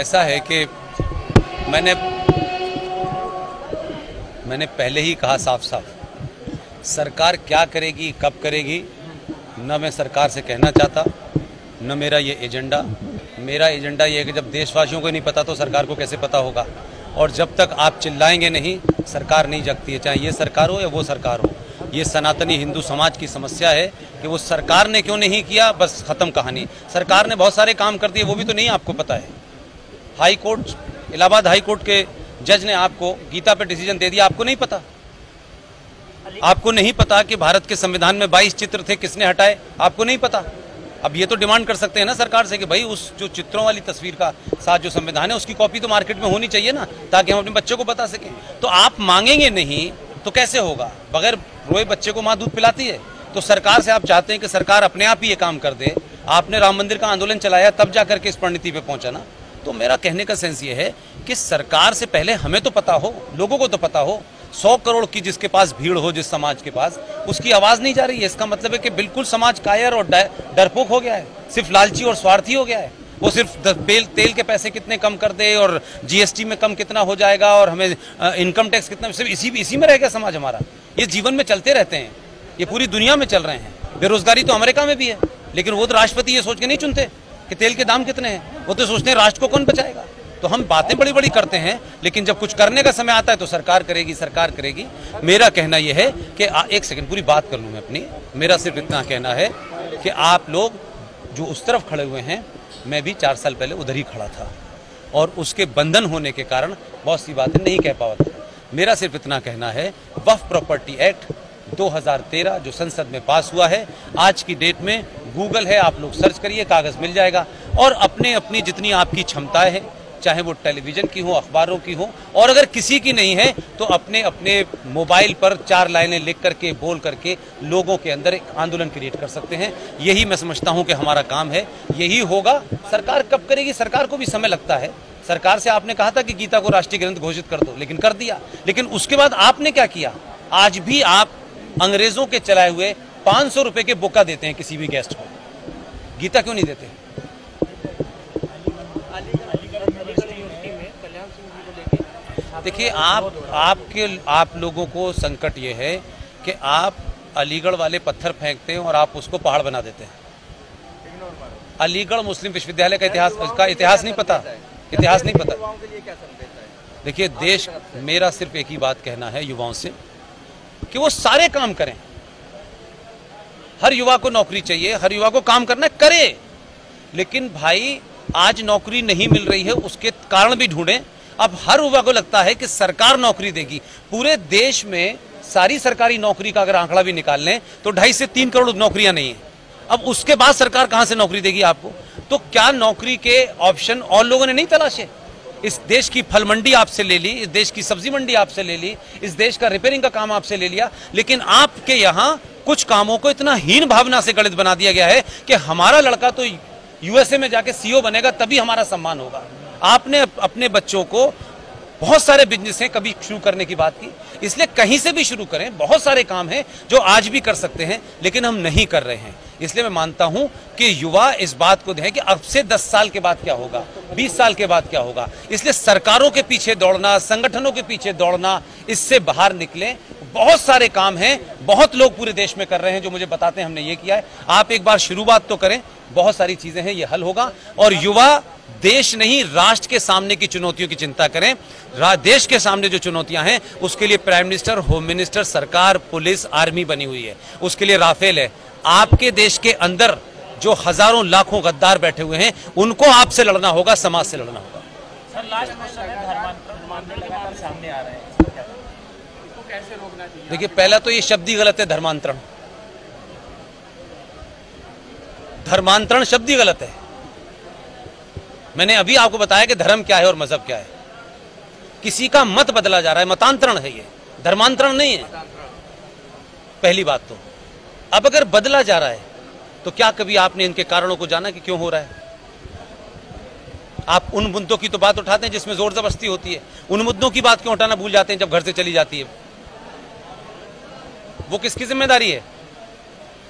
ऐसा है कि मैंने पहले ही कहा साफ साफ, सरकार क्या करेगी कब करेगी न मैं सरकार से कहना चाहता, न मेरा ये एजेंडा। मेरा एजेंडा ये है कि जब देशवासियों को नहीं पता तो सरकार को कैसे पता होगा। और जब तक आप चिल्लाएंगे नहीं, सरकार नहीं जगती है, चाहे ये सरकार हो या वो सरकार हो। ये सनातनी हिंदू समाज की समस्या है कि वो सरकार ने क्यों नहीं किया, बस खत्म कहानी। सरकार ने बहुत सारे काम कर दिए, वो भी तो नहीं आपको पता है। High court, Allahabad high court के जज ने आपको गीता पे डिसीजन दे दिया, आपको नहीं पता। आपको नहीं पता कि भारत के संविधान में 22 चित्र थे, किसने हटाए, आपको नहीं पता। अब ये तो डिमांड कर सकते हैं ना सरकार से कि भाई उस जो चित्रों वाली तस्वीर का साथ जो संविधान है उसकी कॉपी तो मार्केट में होनी चाहिए ना, ताकि हम अपने बच्चों को बता सकें। तो आप मांगेंगे नहीं तो कैसे होगा? बगैर रोए बच्चे को माँ दूध पिलाती है। तो सरकार से आप चाहते हैं कि सरकार अपने आप ही ये काम कर दे। आपने राम मंदिर का आंदोलन चलाया, तब जाकर के इस परिणति पे पहुंचा ना। तो मेरा कहने का सेंस ये है कि सरकार से पहले हमें तो पता हो, लोगों को तो पता हो। 100 करोड़ की जिसके पास भीड़ हो, जिस समाज के पास, उसकी आवाज नहीं जा रही है। इसका मतलब है कि बिल्कुल समाज कायर और डरपोक हो गया है, सिर्फ लालची और स्वार्थी हो गया है। वो सिर्फ तेल के पैसे कितने कम कर दे और जीएसटी में कम कितना हो जाएगा और हमें इनकम टैक्स कितना, सिर्फ इसी में रह गया समाज हमारा। ये जीवन में चलते रहते हैं, ये पूरी दुनिया में चल रहे हैं। बेरोजगारी तो अमेरिका में भी है, लेकिन वो तो राष्ट्रपति ये सोच के नहीं चुनते कि तेल के दाम कितने हैं, वो तो सोचते हैं राष्ट्र को कौन बचाएगा। तो हम बातें बड़ी बड़ी करते हैं, लेकिन जब कुछ करने का समय आता है तो सरकार करेगी, सरकार करेगी। मेरा कहना यह है कि एक सेकंड पूरी बात कर लूं मैं अपनी। मेरा सिर्फ इतना कहना है कि आप लोग जो उस तरफ खड़े हुए हैं, मैं भी 4 साल पहले उधर ही खड़ा था और उसके बंधन होने के कारण बहुत सी बातें नहीं कह पाया था। मेरा सिर्फ इतना कहना है, वक्फ प्रॉपर्टी एक्ट 2013 जो संसद में पास हुआ है, आज की डेट में गूगल है, आप लोग सर्च करिए, कागज मिल जाएगा। और अपनी जितनी आपकी क्षमताएं हैं, चाहे वो टेलीविजन की हो, अखबारों की हो, और अगर किसी की नहीं है तो अपने मोबाइल पर 4 लाइनें लिख करके, बोल करके लोगों के अंदर एक आंदोलन क्रिएट कर सकते हैं। यही मैं समझता हूं कि हमारा काम है, यही होगा। सरकार कब करेगी? सरकार को भी समय लगता है। सरकार से आपने कहा था कि गीता को राष्ट्रीय ग्रंथ घोषित कर दो, लेकिन कर दिया। लेकिन उसके बाद आपने क्या किया? आज भी आप अंग्रेजों के चलाए हुए 500 रुपए के बुक्का देते हैं किसी भी गेस्ट को, गीता क्यों नहीं देते? देखिए, आप लोगों को संकट ये है कि आप अलीगढ़ वाले पत्थर फेंकते हैं और आप उसको पहाड़ बना देते हैं। अलीगढ़ मुस्लिम विश्वविद्यालय का इतिहास नहीं पता, इतिहास नहीं पता। देखिए, देश, मेरा सिर्फ एक ही बात कहना है युवाओं से कि वो सारे काम करें। हर युवा को नौकरी चाहिए, हर युवा को काम करना करे, लेकिन भाई आज नौकरी नहीं मिल रही है, उसके कारण भी ढूंढें। अब हर युवा को लगता है कि सरकार नौकरी देगी। पूरे देश में सारी सरकारी नौकरी का अगर आंकड़ा भी निकाल लें तो 2.5 से 3 करोड़ नौकरियां नहीं है। अब उसके बाद सरकार कहां से नौकरी देगी आपको? तो क्या नौकरी के ऑप्शन और लोगों ने नहीं तलाशे? इस देश की फल मंडी आपसे ले ली, इस देश की सब्जी मंडी आपसे ले ली, इस देश का रिपेयरिंग का काम आपसे ले लिया, लेकिन आपके यहाँ कुछ कामों को इतना हीन भावना से गणित बना दिया गया है कि हमारा लड़का तो यूएसए में जाके सीईओ बनेगा तभी हमारा सम्मान होगा। आपने अपने बच्चों को, बहुत सारे बिजनेस हैं, कभी शुरू करने की बात की, इसलिए कहीं से भी शुरू करें। बहुत सारे काम हैं जो आज भी कर सकते हैं, लेकिन हम नहीं कर रहे हैं। इसलिए मैं मानता हूं कि युवा इस बात को देखें कि अब से 10 साल के बाद क्या होगा, 20 साल के बाद क्या होगा। इसलिए सरकारों के पीछे दौड़ना, संगठनों के पीछे दौड़ना, इससे बाहर निकलें। बहुत सारे काम हैं, बहुत लोग पूरे देश में कर रहे हैं जो मुझे बताते हैं हमने ये किया है। आप एक बार शुरुआत तो करें, बहुत सारी चीजें हैं, ये हल होगा। और युवा देश नहीं, राष्ट्र के सामने की चुनौतियों की चिंता करें। देश के सामने जो चुनौतियां हैं उसके लिए प्राइम मिनिस्टर, होम मिनिस्टर, सरकार, पुलिस, आर्मी बनी हुई है। उसके लिए राफेल है। आपके देश के अंदर जो हजारों लाखों गद्दार बैठे हुए हैं, उनको आपसे लड़ना होगा, समाज से लड़ना होगा। सर, लास्ट क्वेश्चन है, धर्मांतरण लगातार सामने आ रहे हैं, इसको कैसे रोकना चाहिए? देखिए, पहला तो ये शब्द ही गलत है, धर्मांतरण। धर्मांतरण शब्द ही गलत है। मैंने अभी आपको बताया कि धर्म क्या है और मजहब क्या है। किसी का मत बदला जा रहा है, मतांतरण है ये, धर्मांतरण नहीं है। पहली बात तो अब अगर बदला जा रहा है तो क्या कभी आपने इनके कारणों को जाना कि क्यों हो रहा है? आप उन मुद्दों की तो बात उठाते हैं जिसमें जोर जबरदस्ती होती है, उन मुद्दों की बात क्यों उठाना भूल जाते हैं जब घर से चली जाती है? वो किसकी जिम्मेदारी है?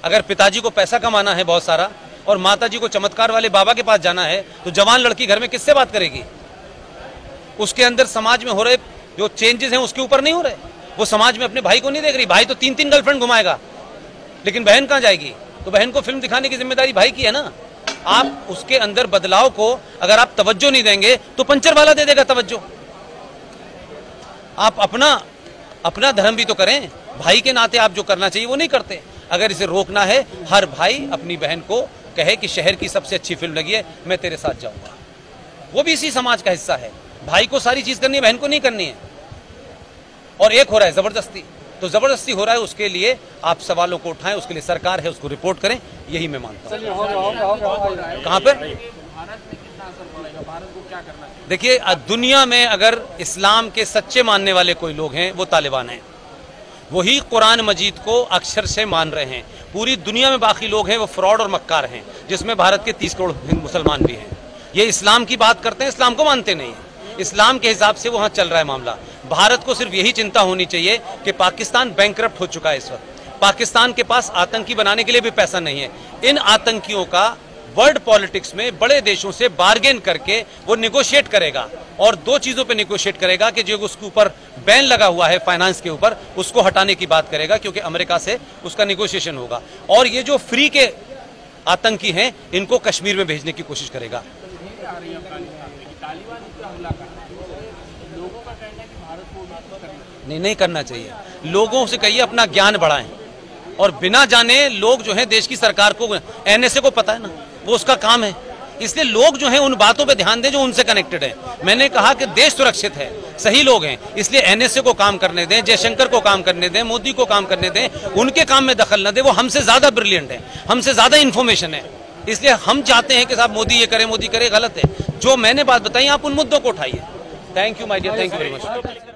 अगर पिताजी को पैसा कमाना है बहुत सारा और माताजी को चमत्कार वाले बाबा के पास जाना है, तो जवान लड़की घर में किससे बात करेगी? उसके अंदर समाज में हो रहे जो चेंजेस हैं उसके ऊपर नहीं हो रहे। वो समाज में अपने भाई को नहीं देख रही। भाई तो 3-3 गर्लफ्रेंड घुमाएगा, लेकिन बहन कहाँ जाएगी? तो बहन को फिल्म दिखाने की जिम्मेदारी भाई की है ना। आप उसके अंदर बदलाव को अगर आप तवज्जो नहीं देंगे तो पंचर वाला दे देगा तवज्जो। आप अपना धर्म भी तो करें। भाई के नाते आप जो करना चाहिए वो नहीं करते। अगर इसे रोकना है, हर भाई अपनी बहन को कहे कि शहर की सबसे अच्छी फिल्म लगी है, मैं तेरे साथ जाऊंगा। वो भी इसी समाज का हिस्सा है। भाई को सारी चीज करनी है, बहन को नहीं करनी है। और एक हो रहा है जबरदस्ती, तो जबरदस्ती हो रहा है, उसके लिए आप सवालों को उठाएं, उसके लिए सरकार है, उसको रिपोर्ट करें, यही मैं मानता हूं। कहां पे भारत में कितना असर पड़ेगा? भारत को क्या करना चाहिए? देखिए, दुनिया में अगर इस्लाम के सच्चे मानने वाले कोई लोग हैं वो तालिबान हैं। वही कुरान मजीद को अक्षर से मान रहे हैं। पूरी दुनिया में बाकी लोग हैं वो फ्रॉड और मक्कार हैं, जिसमें भारत के 30 करोड़ मुसलमान भी हैं। ये इस्लाम की बात करते हैं, इस्लाम को मानते नहीं हैं। इस्लाम के हिसाब से वहां चल रहा है मामला। भारत को सिर्फ यही चिंता होनी चाहिए कि पाकिस्तान बैंकरप्ट हो चुका है इस वक्त। पाकिस्तान के पास आतंकी बनाने के लिए भी पैसा नहीं है। इन आतंकियों का वर्ल्ड पॉलिटिक्स में बड़े देशों से बार्गेन करके वो निगोशिएट करेगा, और दो चीजों पे निगोशिएट करेगा कि जो उसके ऊपर बैन लगा हुआ है फाइनेंस के ऊपर, उसको हटाने की बात करेगा, क्योंकि अमेरिका से उसका निगोशिएशन होगा। और ये जो फ्री के आतंकी हैं इनको कश्मीर में भेजने की कोशिश करेगा। नहीं करना चाहिए। लोगों से कहिए अपना ज्ञान बढ़ाएं, और बिना जाने लोग जो है देश की सरकार को, एनएसए को पता है ना, वो उसका काम है। इसलिए लोग जो हैं उन बातों पे ध्यान दें जो उनसे कनेक्टेड है। मैंने कहा कि देश सुरक्षित है, सही लोग हैं, इसलिए एनएसए को काम करने दें, जयशंकर को काम करने दें, मोदी को काम करने दें। उनके काम में दखल न दें। वो हमसे ज्यादा ब्रिलियंट है, हमसे ज्यादा इंफॉर्मेशन है। इसलिए हम चाहते हैं कि साहब मोदी ये करे, मोदी करे, गलत है। जो मैंने बात बताई आप उन मुद्दों को उठाइए। Thank you my dear, thank you very much.